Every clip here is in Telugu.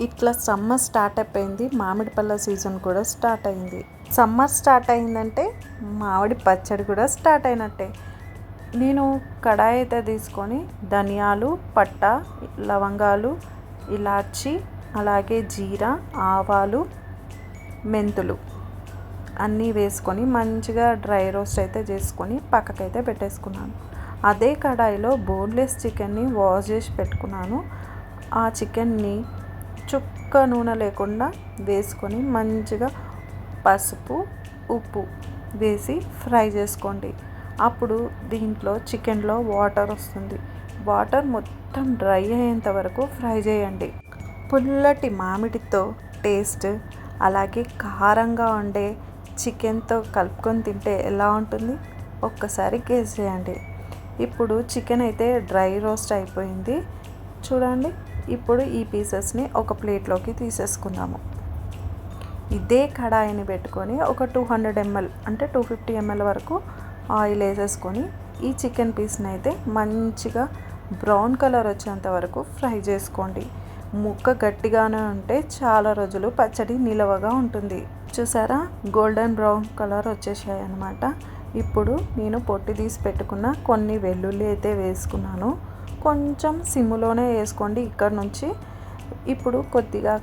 ఇట్లా సమ్మర్ స్టార్ట్ అయిపోయింది, మామిడి పళ్ళ సీజన్ కూడా స్టార్ట్ అయింది. సమ్మర్ స్టార్ట్ అయిందంటే మామిడి పచ్చడి కూడా స్టార్ట్ అయినట్టే. నేను కడాయి అయితే తీసుకొని ధనియాలు, పట్ట, లవంగాలు, ఇలాచి, అలాగే జీరా, ఆవాలు, మెంతులు అన్నీ వేసుకొని మంచిగా డ్రై రోస్ట్ అయితే చేసుకొని పక్కకైతే పెట్టేసుకున్నాను. అదే కడాయిలో బోన్లెస్ చికెన్ని వాష్ చేసి పెట్టుకున్నాను. ఆ చికెన్ని చుక్క నూనె లేకుండా వేసుకొని మంచిగా పసుపు, ఉప్పు వేసి ఫ్రై చేసుకోండి. అప్పుడు దీంట్లో చికెన్లో వాటర్ వస్తుంది. వాటర్ మొత్తం డ్రై అయ్యేంత వరకు ఫ్రై చేయండి. పుల్లటి మామిడితో టేస్ట్, అలాగే కారంగా ఉండే చికెన్తో కలుపుకొని తింటే ఎలా ఉంటుంది ఒక్కసారి గెస్ చేయండి. ఇప్పుడు చికెన్ అయితే డ్రై రోస్ట్ అయిపోయింది చూడండి. ఇప్పుడు ఈ పీసెస్ని ఒక ప్లేట్లోకి తీసేసుకుందాము. ఇదే కడాయిని పెట్టుకొని ఒక 200 ml అంటే 250 ml వరకు ఆయిల్ వేసేసుకొని ఈ చికెన్ పీస్ని అయితే మంచిగా బ్రౌన్ కలర్ వచ్చేంత వరకు ఫ్రై చేసుకోండి. ముక్క గట్టిగానే ఉంటే చాలా రోజులు పచ్చడి నిలవగా ఉంటుంది. చూసారా, గోల్డెన్ బ్రౌన్ కలర్ వచ్చేసాయి అన్నమాట. ఇప్పుడు నేను పొట్టి తీసి పెట్టుకున్న కొన్ని వెల్లుల్లి అయితే వేసుకున్నాను. కొంచెం సిమ్లోనే వేసుకోండి ఇక్కడ నుంచి. ఇప్పుడు కొద్దిగా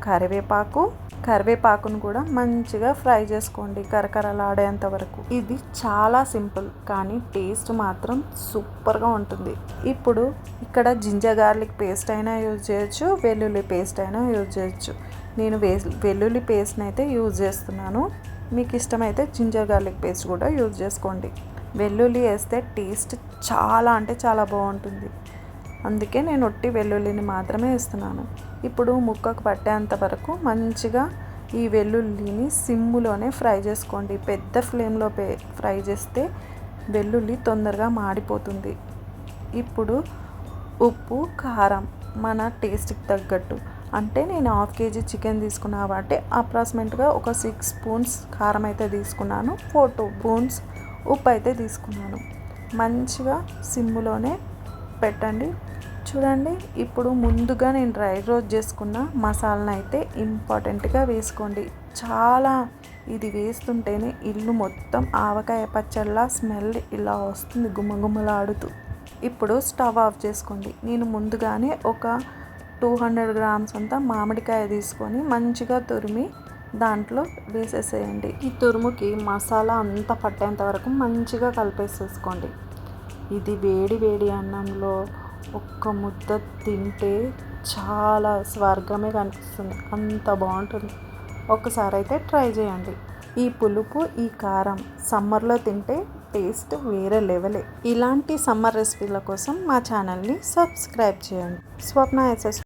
కరివేపాకును కూడా మంచిగా ఫ్రై చేసుకోండి కరకరలాడేంత వరకు. ఇది చాలా సింపుల్ కానీ టేస్ట్ మాత్రం సూపర్గా ఉంటుంది. ఇప్పుడు ఇక్కడ జింజర్ గార్లిక్ పేస్ట్ అయినా యూజ్ చేయొచ్చు, వెల్లుల్లి పేస్ట్ అయినా యూజ్ చేయొచ్చు. నేను వెల్లుల్లి పేస్ట్ని అయితే యూజ్ చేస్తున్నాను. మీకు ఇష్టమైతే జింజర్ గార్లిక్ పేస్ట్ కూడా యూజ్ చేసుకోండి. వెల్లుల్లి వేస్తే టేస్ట్ చాలా అంటే చాలా బాగుంటుంది. అందుకే నేను ఒట్టి వెల్లుల్లిని మాత్రమే వేస్తున్నాను. ఇప్పుడు ముక్కకు పట్టేంత వరకు మంచిగా ఈ వెల్లుల్లిని సిమ్లోనే ఫ్రై చేసుకోండి. పెద్ద ఫ్లేమ్లో ఫ్రై చేస్తే వెల్లుల్లి తొందరగా మాడిపోతుంది. ఇప్పుడు ఉప్పు, కారం మన టేస్ట్కి తగ్గట్టు, అంటే నేను 1/2 kg చికెన్ తీసుకున్నా కాబట్టి అప్రాక్సిమేట్గా ఒక 6 స్పూన్స్ కారం అయితే తీసుకున్నాను, 4 స్పూన్స్ ఉప్పు అయితే తీసుకున్నాను. మంచిగా సిమ్లోనే పెట్టండి. చూడండి, ఇప్పుడు ముందుగా నేను డ్రై రోస్ట్ చేసుకున్న మసాలాను అయితే ఇంపార్టెంట్గా వేసుకోండి. చాలా ఇది వేస్తుంటేనే ఇల్లు మొత్తం ఆవకాయ పచ్చళ్ళ స్మెల్ ఇలా వస్తుంది గుమ్మగుమ్మలాడుతూ. ఇప్పుడు స్టవ్ ఆఫ్ చేసుకోండి. నేను ముందుగానే ఒక 200 grams అంతా మామిడికాయ తీసుకొని మంచిగా తురిమి దాంట్లో వేసేసేయండి. ఈ తురుముకి మసాలా అంతా పట్టేంత వరకు మంచిగా కలిపేసేసుకోండి. ఇది వేడి వేడి అన్నంలో ఒక్క ముద్ద తింటే చాలా స్వర్గమే కనిపిస్తుంది, అంత బాగుంటుంది. ఒక్కసారి అయితే ట్రై చేయండి. ఈ పులుపు, ఈ కారం సమ్మర్లో తింటే టేస్ట్ వేరే లెవెలే. ఇలాంటి సమ్మర్ రెసిపీల కోసం మా ఛానల్ని సబ్స్క్రైబ్ చేయండి. స్వప్న ఎస్ఎస్